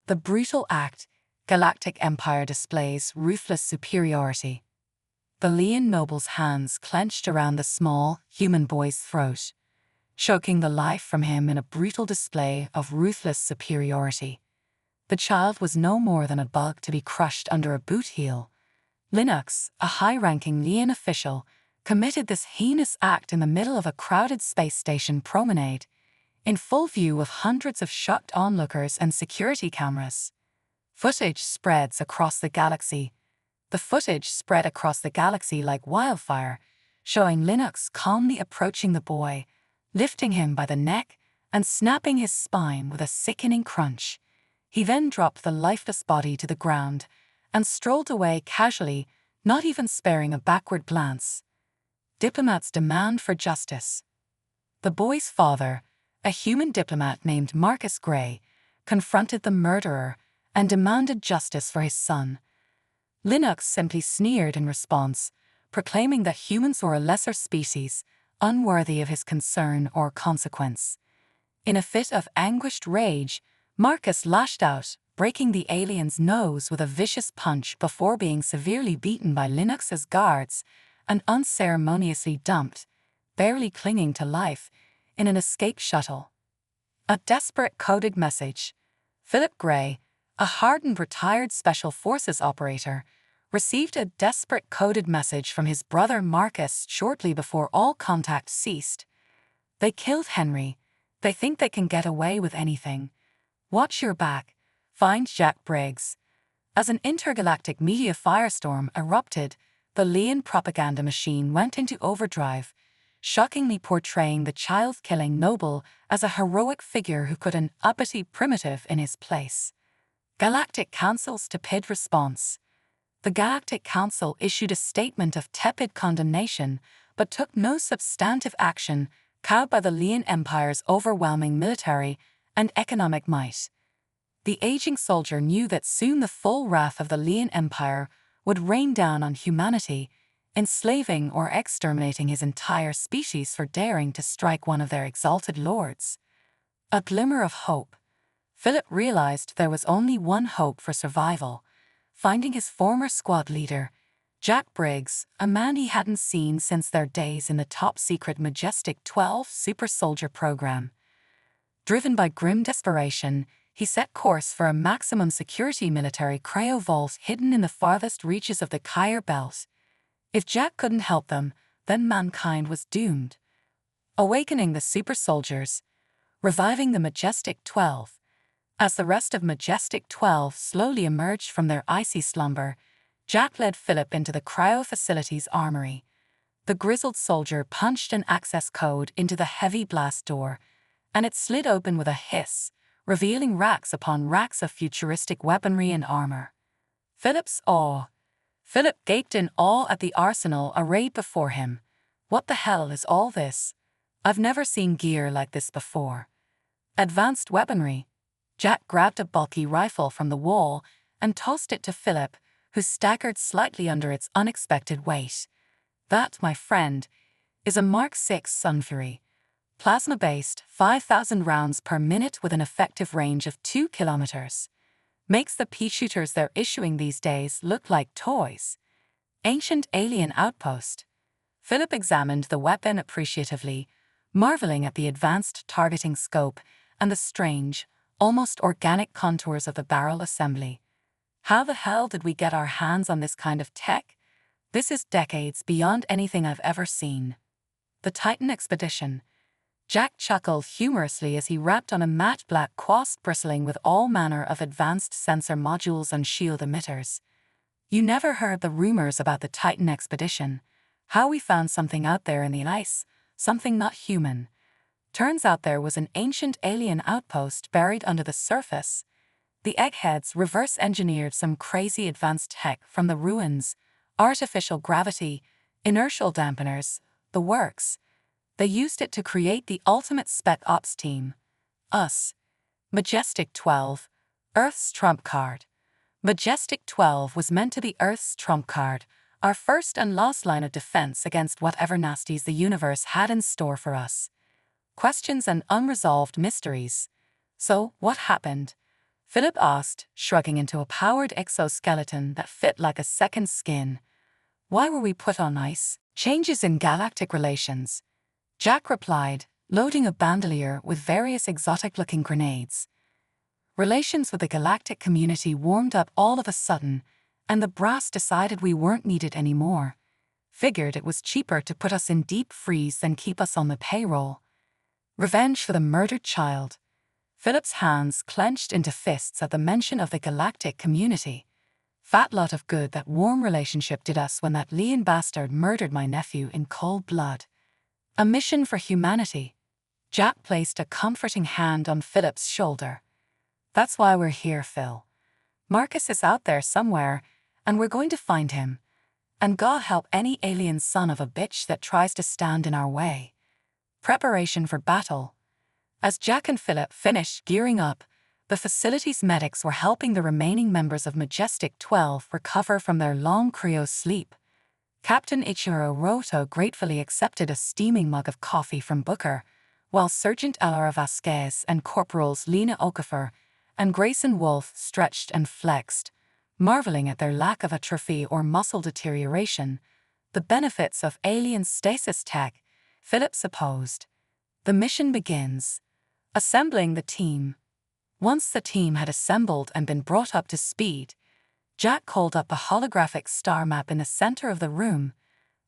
The brutal act, Galactic Empire displays ruthless superiority. The Leon noble's hands clenched around the small, human boy's throat, choking the life from him in a brutal display of ruthless superiority. The child was no more than a bug to be crushed under a boot heel. Linux, a high-ranking Leon official, committed this heinous act in the middle of a crowded space station promenade, in full view of hundreds of shocked onlookers and security cameras. Footage spreads across the galaxy. The footage spread across the galaxy like wildfire, showing Linux calmly approaching the boy, lifting him by the neck and snapping his spine with a sickening crunch. He then dropped the lifeless body to the ground and strolled away casually, not even sparing a backward glance. Diplomats demand for justice. The boy's father, a human diplomat named Marcus Gray, confronted the murderer and demanded justice for his son. Linux simply sneered in response, proclaiming that humans were a lesser species, unworthy of his concern or consequence. In a fit of anguished rage, Marcus lashed out, breaking the alien's nose with a vicious punch before being severely beaten by Linux's guards and unceremoniously dumped, barely clinging to life, in an escape shuttle. A desperate coded message. Philip Gray, a hardened retired Special Forces operator, received a desperate coded message from his brother Marcus shortly before all contact ceased. They killed Henry. They think they can get away with anything. Watch your back. Find Jack Briggs. As an intergalactic media firestorm erupted, the Leon propaganda machine went into overdrive, shockingly portraying the child-killing noble as a heroic figure who put an uppity primitive in his place. Galactic Council's tepid response. The Galactic Council issued a statement of tepid condemnation, but took no substantive action, cowed by the Leon Empire's overwhelming military and economic might. The aging soldier knew that soon the full wrath of the Leon Empire would rain down on humanity, enslaving or exterminating his entire species for daring to strike one of their exalted lords. A glimmer of hope. Philip realized there was only one hope for survival: finding his former squad leader, Jack Briggs, a man he hadn't seen since their days in the top-secret Majestic 12 super soldier program. Driven by grim desperation, he set course for a maximum security military cryo vault hidden in the farthest reaches of the Kyre belt. If Jack couldn't help them, then mankind was doomed. Awakening the super soldiers, reviving the Majestic 12. As the rest of Majestic 12 slowly emerged from their icy slumber, Jack led Philip into the cryo facility's armory. The grizzled soldier punched an access code into the heavy blast door, and it slid open with a hiss, revealing racks upon racks of futuristic weaponry and armor. Philip's awe. Philip gaped in awe at the arsenal arrayed before him. What the hell is all this? I've never seen gear like this before. Advanced weaponry. Jack grabbed a bulky rifle from the wall and tossed it to Philip, who staggered slightly under its unexpected weight. That, my friend, is a Mark VI Sunfury. Plasma-based, 5,000 rounds per minute with an effective range of 2 kilometers. Makes the pea shooters they're issuing these days look like toys. Ancient alien outpost. Philip examined the weapon appreciatively, marveling at the advanced targeting scope and the strange, almost organic contours of the barrel assembly. How the hell did we get our hands on this kind of tech? This is decades beyond anything I've ever seen. The Titan expedition. Jack chuckled humorously as he rapped on a matte black quast bristling with all manner of advanced sensor modules and shield emitters. You never heard the rumors about the Titan expedition. How we found something out there in the ice, something not human. Turns out there was an ancient alien outpost buried under the surface. The eggheads reverse-engineered some crazy advanced tech from the ruins, artificial gravity, inertial dampeners, the works. They used it to create the ultimate spec ops team. Us. Majestic 12, Earth's trump card. Majestic 12 was meant to be Earth's trump card, our first and last line of defense against whatever nasties the universe had in store for us. Questions and unresolved mysteries. So, what happened? Philip asked, shrugging into a powered exoskeleton that fit like a second skin. Why were we put on ice? Changes in galactic relations. Jack replied, loading a bandolier with various exotic-looking grenades. Relations with the galactic community warmed up all of a sudden, and the brass decided we weren't needed anymore. Figured it was cheaper to put us in deep freeze than keep us on the payroll. Revenge for the murdered child. Philip's hands clenched into fists at the mention of the galactic community. Fat lot of good that warm relationship did us when that Leon bastard murdered my nephew in cold blood. A mission for humanity. Jack placed a comforting hand on Philip's shoulder. That's why we're here, Phil. Marcus is out there somewhere, and we're going to find him. And God help any alien son of a bitch that tries to stand in our way. Preparation for battle. As Jack and Philip finished gearing up, the facility's medics were helping the remaining members of Majestic 12 recover from their long cryo sleep. Captain Ichiro Roto gratefully accepted a steaming mug of coffee from Booker, while Sergeant Alara Vasquez and Corporals Lena Okafor and Grayson Wolf stretched and flexed, marveling at their lack of atrophy or muscle deterioration. The benefits of alien stasis tech, Philip supposed. The mission begins. Assembling the team. Once the team had assembled and been brought up to speed, Jack called up a holographic star map in the center of the room.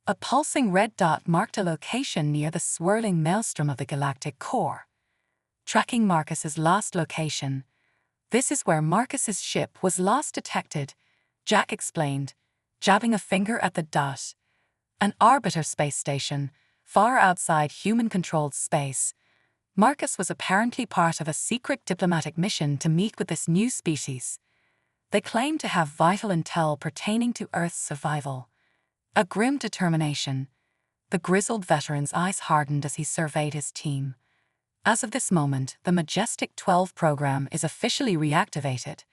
A pulsing red dot marked a location near the swirling maelstrom of the galactic core. Tracking Marcus's last location. This is where Marcus's ship was last detected, Jack explained, jabbing a finger at the dot. An arbiter space station, far outside human-controlled space. Marcus was apparently part of a secret diplomatic mission to meet with this new species. They claimed to have vital intel pertaining to Earth's survival. A grim determination. The grizzled veteran's eyes hardened as he surveyed his team. As of this moment, the Majestic 12 program is officially reactivated.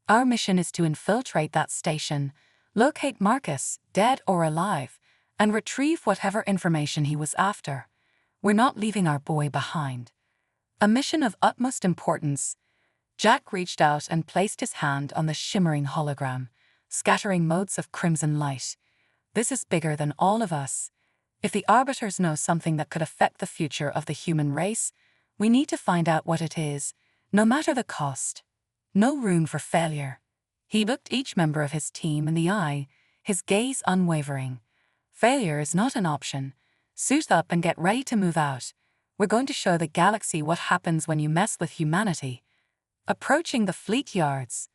Our mission is to infiltrate that station, locate Marcus, dead or alive, and retrieve whatever information he was after. We're not leaving our boy behind. A mission of utmost importance. Jack reached out and placed his hand on the shimmering hologram, scattering motes of crimson light. This is bigger than all of us. If the Arbiters know something that could affect the future of the human race, we need to find out what it is, no matter the cost. No room for failure. He looked each member of his team in the eye, his gaze unwavering. Failure is not an option. Suit up and get ready to move out. We're going to show the galaxy what happens when you mess with humanity. Approaching the fleet yards.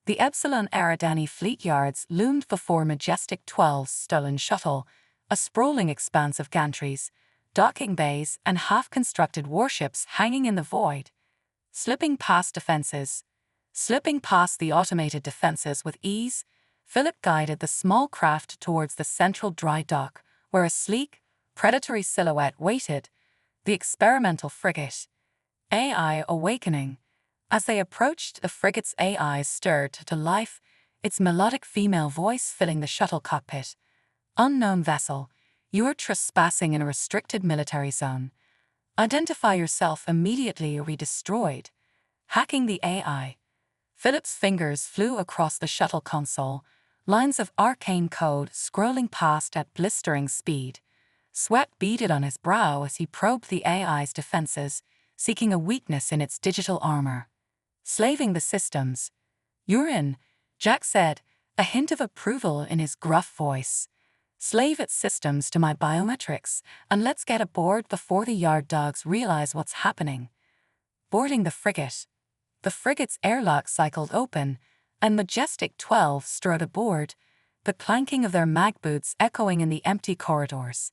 The Epsilon Eridani fleet yards loomed before Majestic 12's stolen shuttle, a sprawling expanse of gantries, docking bays, and half-constructed warships hanging in the void. Slipping past the automated defenses with ease, Philip guided the small craft towards the central dry dock, where a sleek, predatory silhouette waited, the experimental frigate. AI awakening. As they approached, the frigate's AI stirred to life, its melodic female voice filling the shuttle cockpit. Unknown vessel, you are trespassing in a restricted military zone. Identify yourself immediately or be destroyed. Hacking the AI. Philip's fingers flew across the shuttle console, lines of arcane code scrolling past at blistering speed. Sweat beaded on his brow as he probed the AI's defenses, seeking a weakness in its digital armor. Slaving the systems. You're in, Jack said, a hint of approval in his gruff voice. Slave its systems to my biometrics, and let's get aboard before the yard dogs realize what's happening. Boarding the frigate. The frigate's airlock cycled open, and Majestic 12 strode aboard, the clanking of their mag boots echoing in the empty corridors.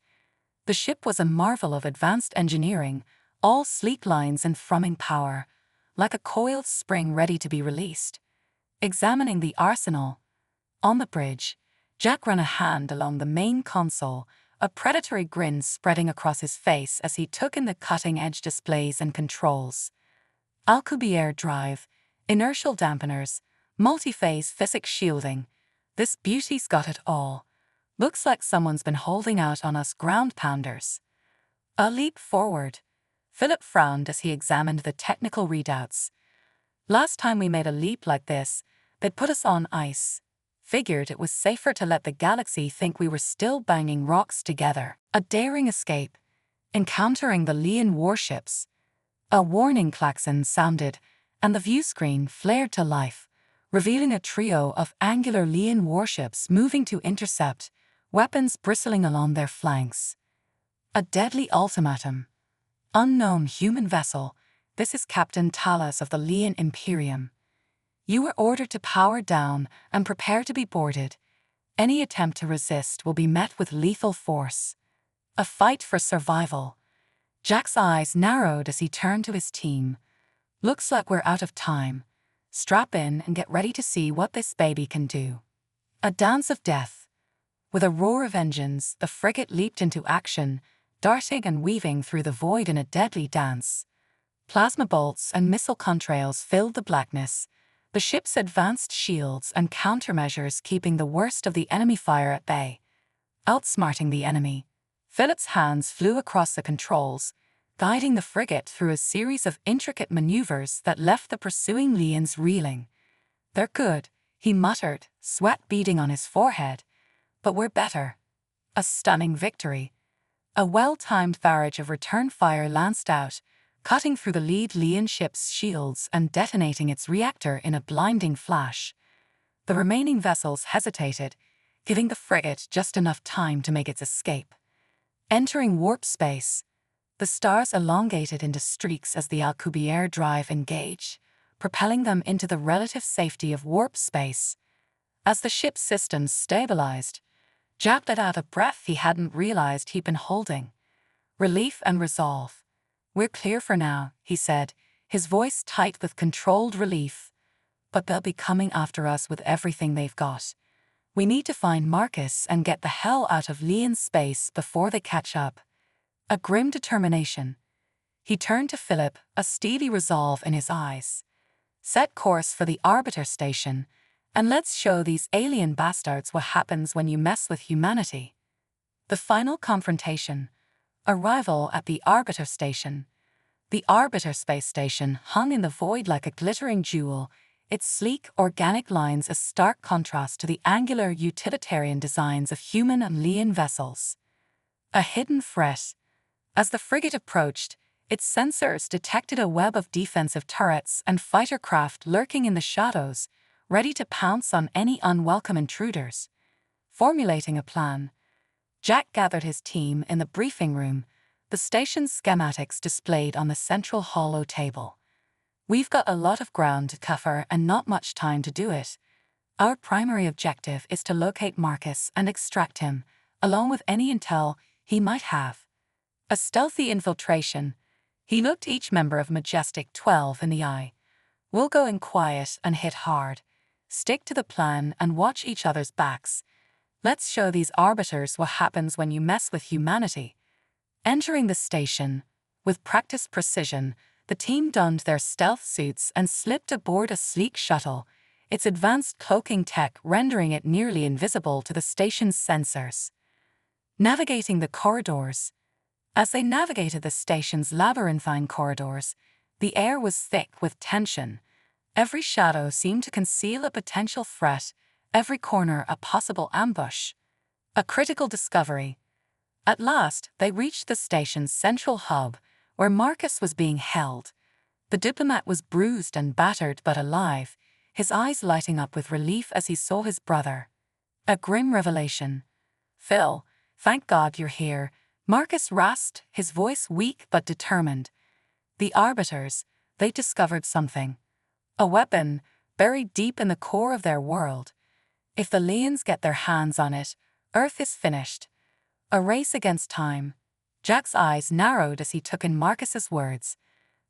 The ship was a marvel of advanced engineering, all sleek lines and thrumming power, like a coiled spring ready to be released. Examining the arsenal. On the bridge, Jack ran a hand along the main console, a predatory grin spreading across his face as he took in the cutting-edge displays and controls. Alcubierre drive, inertial dampeners, multi-phase physics shielding. This beauty's got it all. Looks like someone's been holding out on us ground pounders. A leap forward. Philip frowned as he examined the technical readouts. Last time we made a leap like this, they'd put us on ice. Figured it was safer to let the galaxy think we were still banging rocks together. A daring escape, encountering the Leon warships. A warning klaxon sounded, and the view screen flared to life, revealing a trio of angular Leon warships moving to intercept, weapons bristling along their flanks. A deadly ultimatum. Unknown human vessel, this is Captain Talas of the Leon Imperium. You were ordered to power down and prepare to be boarded. Any attempt to resist will be met with lethal force. A fight for survival. Jack's eyes narrowed as he turned to his team. Looks like we're out of time. Strap in and get ready to see what this baby can do. A dance of death. With a roar of engines, the frigate leaped into action, darting and weaving through the void in a deadly dance. Plasma bolts and missile contrails filled the blackness, the ship's advanced shields and countermeasures keeping the worst of the enemy fire at bay. Outsmarting the enemy, Philip's hands flew across the controls, guiding the frigate through a series of intricate maneuvers that left the pursuing Leons reeling. They're good, he muttered, sweat beading on his forehead. But we're better. A stunning victory. A well-timed barrage of return fire lanced out, cutting through the lead Leon ship's shields and detonating its reactor in a blinding flash. The remaining vessels hesitated, giving the frigate just enough time to make its escape. Entering warp space, the stars elongated into streaks as the Alcubierre drive engaged, propelling them into the relative safety of warp space. As the ship's systems stabilized, Jack let out a breath he hadn't realized he'd been holding. Relief and resolve. We're clear for now, he said, his voice tight with controlled relief. But they'll be coming after us with everything they've got. We need to find Marcus and get the hell out of Leon space before they catch up. A grim determination. He turned to Philip, a steely resolve in his eyes. Set course for the Arbiter Station, and let's show these alien bastards what happens when you mess with humanity. The final confrontation. Arrival at the Arbiter Station. The Arbiter space station hung in the void like a glittering jewel, its sleek, organic lines a stark contrast to the angular, utilitarian designs of human and Leon vessels. A hidden threat. As the frigate approached, its sensors detected a web of defensive turrets and fighter craft lurking in the shadows, ready to pounce on any unwelcome intruders. Formulating a plan, Jack gathered his team in the briefing room, the station's schematics displayed on the central hollow table. We've got a lot of ground to cover and not much time to do it. Our primary objective is to locate Marcus and extract him, along with any intel he might have. A stealthy infiltration. He looked each member of Majestic 12 in the eye. We'll go in quiet and hit hard. Stick to the plan and watch each other's backs. Let's show these arbiters what happens when you mess with humanity. Entering the station, with practiced precision, the team donned their stealth suits and slipped aboard a sleek shuttle, its advanced cloaking tech rendering it nearly invisible to the station's sensors. Navigating the corridors. As they navigated the station's labyrinthine corridors, the air was thick with tension. Every shadow seemed to conceal a potential threat, every corner a possible ambush. A critical discovery. At last, they reached the station's central hub, where Marcus was being held. The diplomat was bruised and battered but alive, his eyes lighting up with relief as he saw his brother. A grim revelation. Phil, thank God you're here, Marcus rasped, his voice weak but determined. The arbiters, they discovered something. A weapon, buried deep in the core of their world. If the Leons get their hands on it, Earth is finished. A race against time. Jack's eyes narrowed as he took in Marcus's words.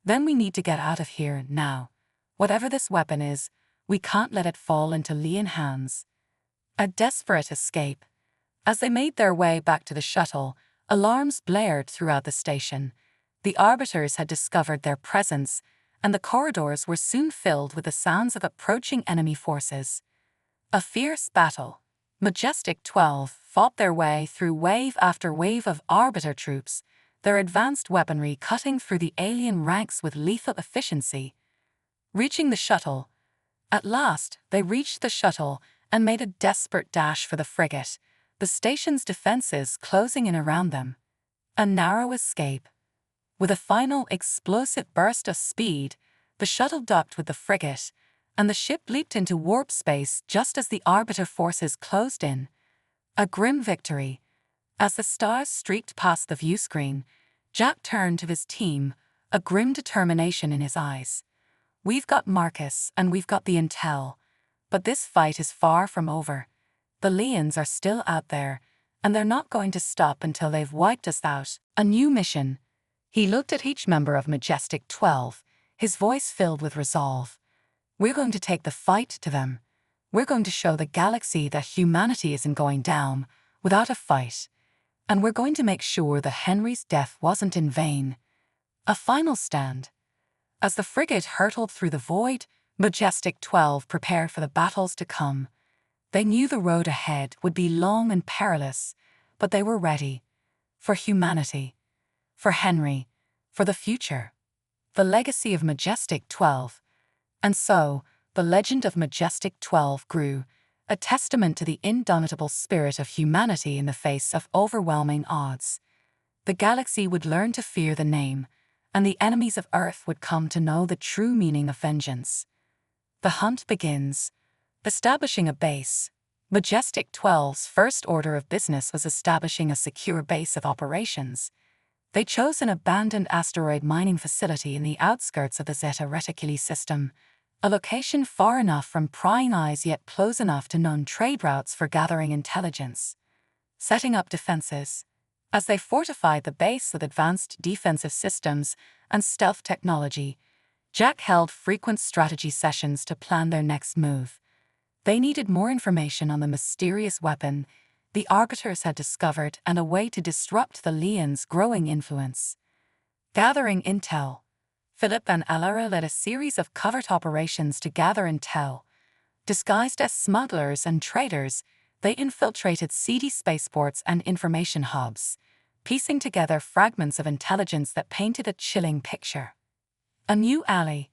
Then we need to get out of here now. Whatever this weapon is, we can't let it fall into Leon hands. A desperate escape. As they made their way back to the shuttle, alarms blared throughout the station. The arbiters had discovered their presence, and the corridors were soon filled with the sounds of approaching enemy forces. A fierce battle. Majestic 12 fought their way through wave after wave of arbiter troops, their advanced weaponry cutting through the alien ranks with lethal efficiency. reaching the shuttle. At last, they reached the shuttle and made a desperate dash for the frigate, the station's defenses closing in around them. A narrow escape. With a final explosive burst of speed, the shuttle docked with the frigate, and the ship leaped into warp space just as the Arbiter forces closed in. A grim victory. As the stars streaked past the viewscreen, Jack turned to his team, a grim determination in his eyes. "We've got Marcus and we've got the intel, but this fight is far from over. The Leons are still out there, and they're not going to stop until they've wiped us out." A new mission. He looked at each member of Majestic 12, his voice filled with resolve. "We're going to take the fight to them. We're going to show the galaxy that humanity isn't going down without a fight. And we're going to make sure that Henry's death wasn't in vain." A final stand. As the frigate hurtled through the void, Majestic 12 prepared for the battles to come. They knew the road ahead would be long and perilous, but they were ready. For humanity. For Henry. For the future. The legacy of Majestic 12. And so, the legend of Majestic 12 grew, a testament to the indomitable spirit of humanity in the face of overwhelming odds. The galaxy would learn to fear the name, and the enemies of Earth would come to know the true meaning of vengeance. The hunt begins. Establishing a base. Majestic 12's first order of business was establishing a secure base of operations. They chose an abandoned asteroid mining facility in the outskirts of the Zeta Reticuli system, a location far enough from prying eyes yet close enough to known trade routes for gathering intelligence. Setting up defenses. As they fortified the base with advanced defensive systems and stealth technology, Jack held frequent strategy sessions to plan their next move. They needed more information on the mysterious weapon the Arbiters had discovered and a way to disrupt the Leon's growing influence. Gathering intel. Philip and Alara led a series of covert operations to gather intel. Disguised as smugglers and traders, they infiltrated seedy spaceports and information hubs, piecing together fragments of intelligence that painted a chilling picture. A new ally.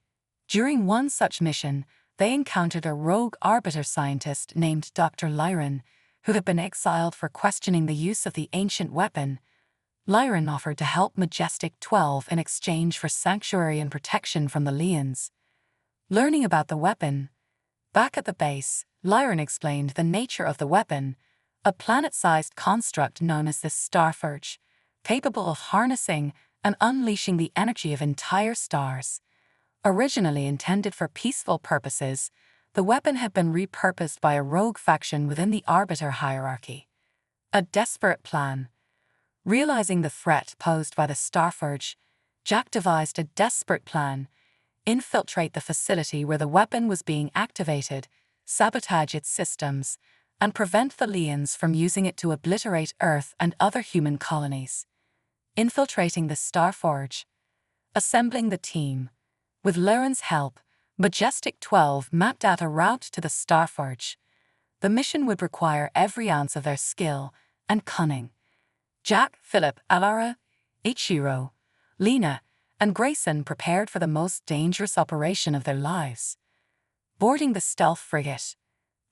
During one such mission, they encountered a rogue Arbiter scientist named Dr. Lyran, who had been exiled for questioning the use of the ancient weapon. Lyran offered to help Majestic 12 in exchange for sanctuary and protection from the Leons. Learning about the weapon. Back at the base, Lyran explained the nature of the weapon, a planet-sized construct known as the Starforge, capable of harnessing and unleashing the energy of entire stars. Originally intended for peaceful purposes, the weapon had been repurposed by a rogue faction within the Arbiter hierarchy. A desperate plan. Realizing the threat posed by the Starforge, Jack devised a desperate plan: infiltrate the facility where the weapon was being activated, sabotage its systems, and prevent the Leons from using it to obliterate Earth and other human colonies. Infiltrating the Starforge. Assembling the team. With Lyran's help, Majestic 12 mapped out a route to the Starforge. The mission would require every ounce of their skill and cunning. Jack, Philip, Alara, Ichiro, Lena, and Grayson prepared for the most dangerous operation of their lives. Boarding the stealth frigate.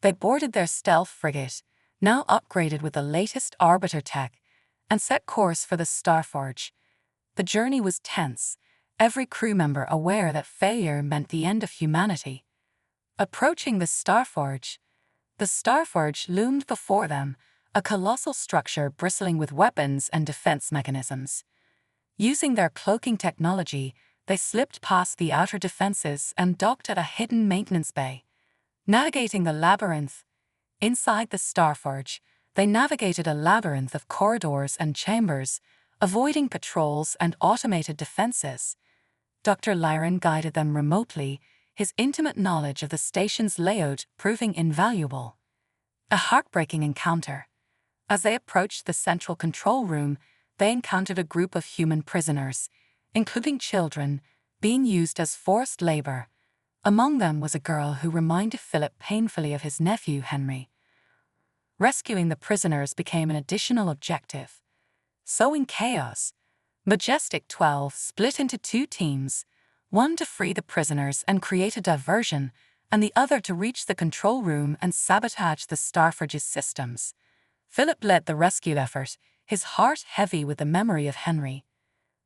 They boarded their stealth frigate, now upgraded with the latest Arbiter tech, and set course for the Starforge. The journey was tense, every crew member aware that failure meant the end of humanity. Approaching the Starforge loomed before them, a colossal structure bristling with weapons and defense mechanisms. Using their cloaking technology, they slipped past the outer defenses and docked at a hidden maintenance bay. Navigating the labyrinth. Inside the Starforge, they navigated a labyrinth of corridors and chambers, avoiding patrols and automated defenses. Dr. Lyran guided them remotely, his intimate knowledge of the station's layout proving invaluable. A heartbreaking encounter. As they approached the central control room, they encountered a group of human prisoners, including children, being used as forced labor. Among them was a girl who reminded Philip painfully of his nephew Henry. Rescuing the prisoners became an additional objective. Sowing chaos. Majestic 12 split into two teams, one to free the prisoners and create a diversion, and the other to reach the control room and sabotage the Starforge's systems. Philip led the rescue effort, his heart heavy with the memory of Henry.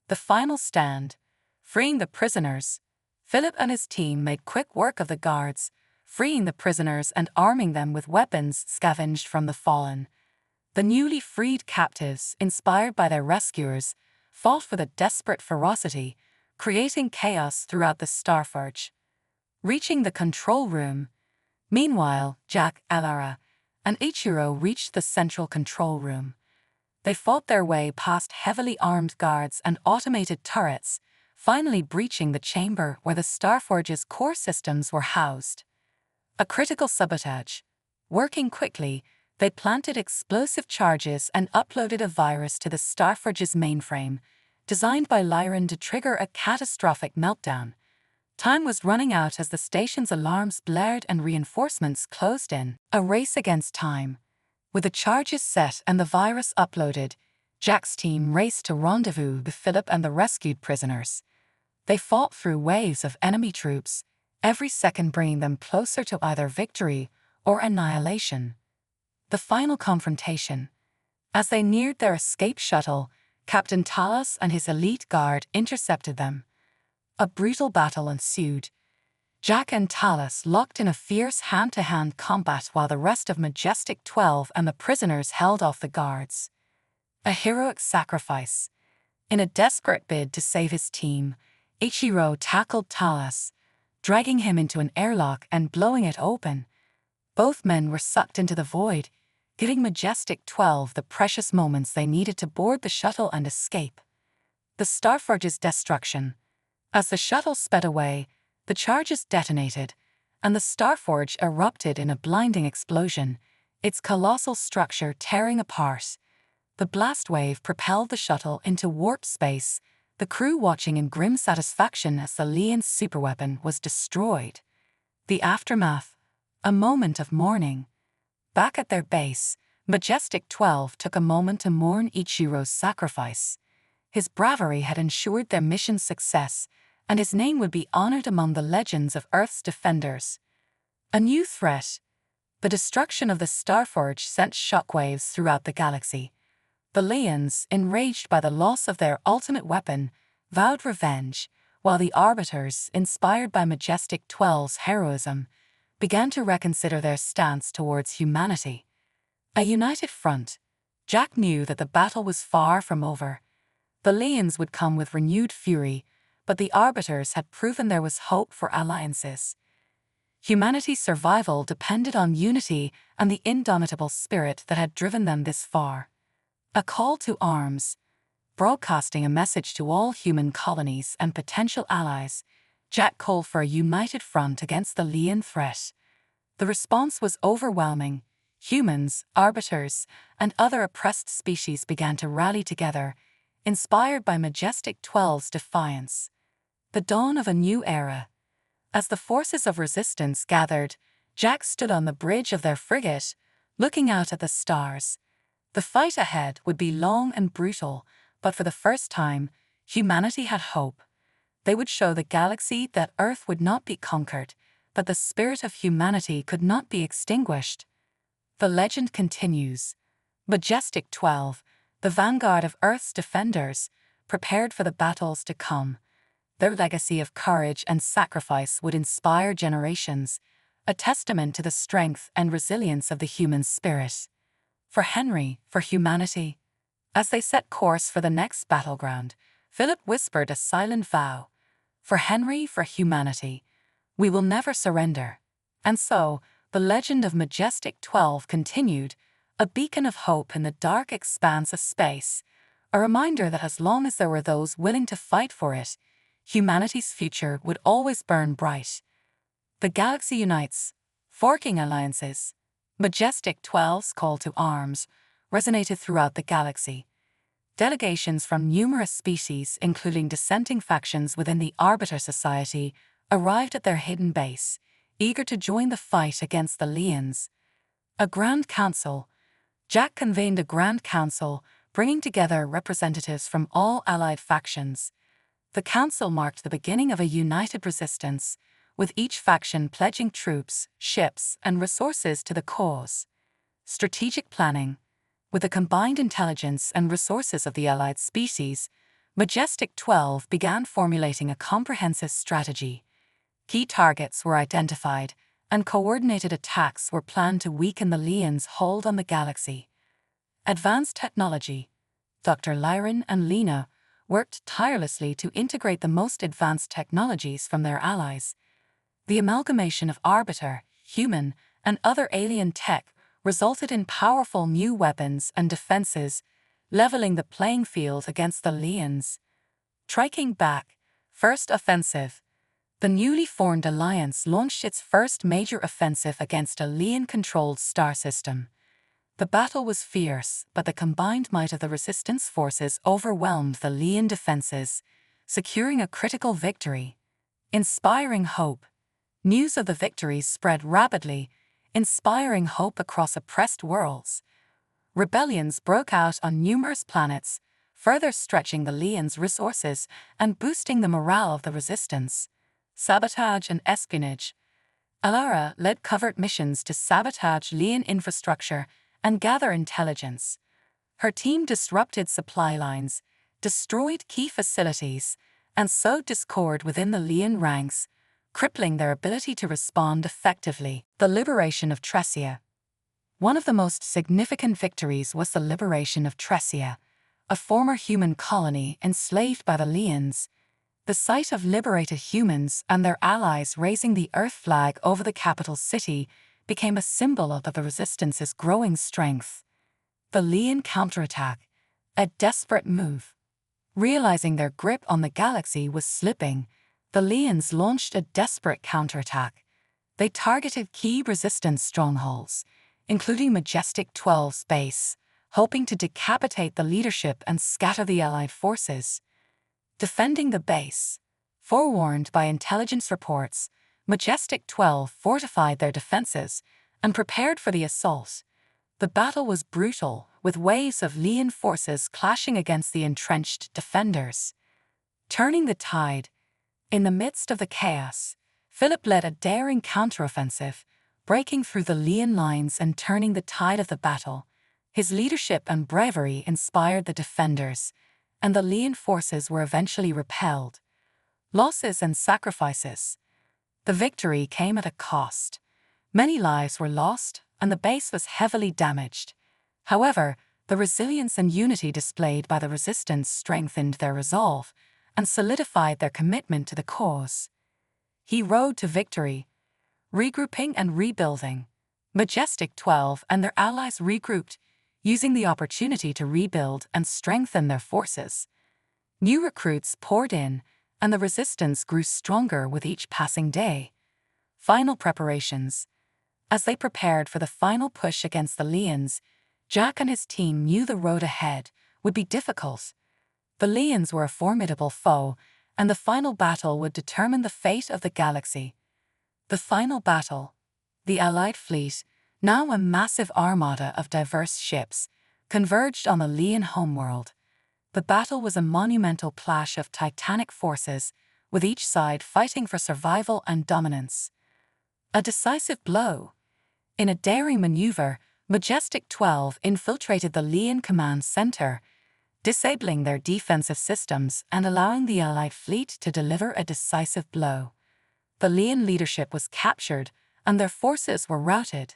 The final stand. Freeing the prisoners. Philip and his team made quick work of the guards, freeing the prisoners and arming them with weapons scavenged from the fallen. The newly freed captives, inspired by their rescuers, fought with a desperate ferocity, creating chaos throughout the Starforge. Reaching the control room. Meanwhile, Jack, Alara, and Ichiro reached the central control room. They fought their way past heavily armed guards and automated turrets, finally breaching the chamber where the Starforge's core systems were housed. A critical sabotage. Working quickly, they planted explosive charges and uploaded a virus to the Starforge's mainframe, designed by Lyran to trigger a catastrophic meltdown. Time was running out as the station's alarms blared and reinforcements closed in. A race against time. With the charges set and the virus uploaded, Jack's team raced to rendezvous with Philip and the rescued prisoners. They fought through waves of enemy troops, every second bringing them closer to either victory or annihilation. The final confrontation. As they neared their escape shuttle, Captain Talos and his elite guard intercepted them. A brutal battle ensued. Jack and Talos locked in a fierce hand-to-hand combat while the rest of Majestic 12 and the prisoners held off the guards. A heroic sacrifice. In a desperate bid to save his team, Ichiro tackled Talos, dragging him into an airlock and blowing it open. Both men were sucked into the void, giving Majestic 12 the precious moments they needed to board the shuttle and escape. The Starforge's destruction. As the shuttle sped away, the charges detonated, and the Starforge erupted in a blinding explosion, its colossal structure tearing apart. The blast wave propelled the shuttle into warp space, the crew watching in grim satisfaction as the Leon's superweapon was destroyed. The aftermath. A moment of mourning. Back at their base, Majestic 12 took a moment to mourn Ichiro's sacrifice. His bravery had ensured their mission's success, and his name would be honored among the legends of Earth's defenders. A new threat. The destruction of the Starforge sent shockwaves throughout the galaxy. The Leons, enraged by the loss of their ultimate weapon, vowed revenge, while the Arbiters, inspired by Majestic 12's heroism, began to reconsider their stance towards humanity. A united front. Jack knew that the battle was far from over. The Leons would come with renewed fury, but the Arbiters had proven there was hope for alliances. Humanity's survival depended on unity and the indomitable spirit that had driven them this far. A call to arms. Broadcasting a message to all human colonies and potential allies, Jack called for a united front against the Leon threat. The response was overwhelming. Humans, Arbiters, and other oppressed species began to rally together, inspired by Majestic 12's defiance. The dawn of a new era. As the forces of resistance gathered, Jack stood on the bridge of their frigate, looking out at the stars. The fight ahead would be long and brutal, but for the first time, humanity had hope. They would show the galaxy that Earth would not be conquered, but the spirit of humanity could not be extinguished. The legend continues. Majestic 12, the vanguard of Earth's defenders, prepared for the battles to come. Their legacy of courage and sacrifice would inspire generations, a testament to the strength and resilience of the human spirit. For Henry, for humanity. As they set course for the next battleground, Philip whispered a silent vow. For Henry, for humanity. We will never surrender. And so, the legend of Majestic 12 continued, a beacon of hope in the dark expanse of space, a reminder that as long as there were those willing to fight for it, humanity's future would always burn bright. The galaxy unites, forking alliances. Majestic 12's call to arms resonated throughout the galaxy. Delegations from numerous species, including dissenting factions within the Arbiter Society, arrived at their hidden base, eager to join the fight against the Leons. A Grand Council. Jack convened a Grand Council, bringing together representatives from all allied factions. The council marked the beginning of a united resistance, with each faction pledging troops, ships, and resources to the cause. Strategic planning. With the combined intelligence and resources of the allied species, Majestic 12 began formulating a comprehensive strategy. Key targets were identified, and coordinated attacks were planned to weaken the Leon's hold on the galaxy. Advanced technology. Dr. Lyran and Lena worked tirelessly to integrate the most advanced technologies from their allies. The amalgamation of arbiter, human, and other alien tech resulted in powerful new weapons and defenses, leveling the playing field against the Leons. Striking back. First offensive. The newly formed alliance launched its first major offensive against a Leon-controlled star system. The battle was fierce, but the combined might of the resistance forces overwhelmed the Leon defenses, securing a critical victory. Inspiring hope. News of the victories spread rapidly, inspiring hope across oppressed worlds. Rebellions broke out on numerous planets, further stretching the Leon's resources and boosting the morale of the resistance. Sabotage and espionage. Alara led covert missions to sabotage Leon infrastructure and gather intelligence. Her team disrupted supply lines, destroyed key facilities, and sowed discord within the Leon ranks, crippling their ability to respond effectively. The liberation of Tressia. One of the most significant victories was the liberation of Tressia, a former human colony enslaved by the Leons. The sight of liberated humans and their allies raising the Earth flag over the capital city became a symbol of the Resistance's growing strength. The Leon counterattack, a desperate move. Realizing their grip on the galaxy was slipping, the Leons launched a desperate counterattack. They targeted key resistance strongholds, including Majestic 12's base, hoping to decapitate the leadership and scatter the Allied forces. Defending the base. Forewarned by intelligence reports, Majestic 12 fortified their defenses and prepared for the assault. The battle was brutal, with waves of Leon forces clashing against the entrenched defenders. Turning the tide. In the midst of the chaos, Philip led a daring counteroffensive, breaking through the Leon lines and turning the tide of the battle. His leadership and bravery inspired the defenders, and the Leon forces were eventually repelled. Losses and sacrifices. The victory came at a cost. Many lives were lost, and the base was heavily damaged. However, the resilience and unity displayed by the resistance strengthened their resolve and solidified their commitment to the cause. He rode to victory. Regrouping and rebuilding. Majestic 12 and their allies regrouped, using the opportunity to rebuild and strengthen their forces. New recruits poured in, and the resistance grew stronger with each passing day. Final preparations. As they prepared for the final push against the Leons, Jack and his team knew the road ahead would be difficult. The Leons were a formidable foe, and the final battle would determine the fate of the galaxy. The final battle. The Allied fleet, now a massive armada of diverse ships, converged on the Leon homeworld. The battle was a monumental clash of titanic forces, with each side fighting for survival and dominance. A decisive blow. In a daring maneuver, Majestic 12 infiltrated the Leon command center, disabling their defensive systems and allowing the Allied fleet to deliver a decisive blow. The Leon leadership was captured, and their forces were routed.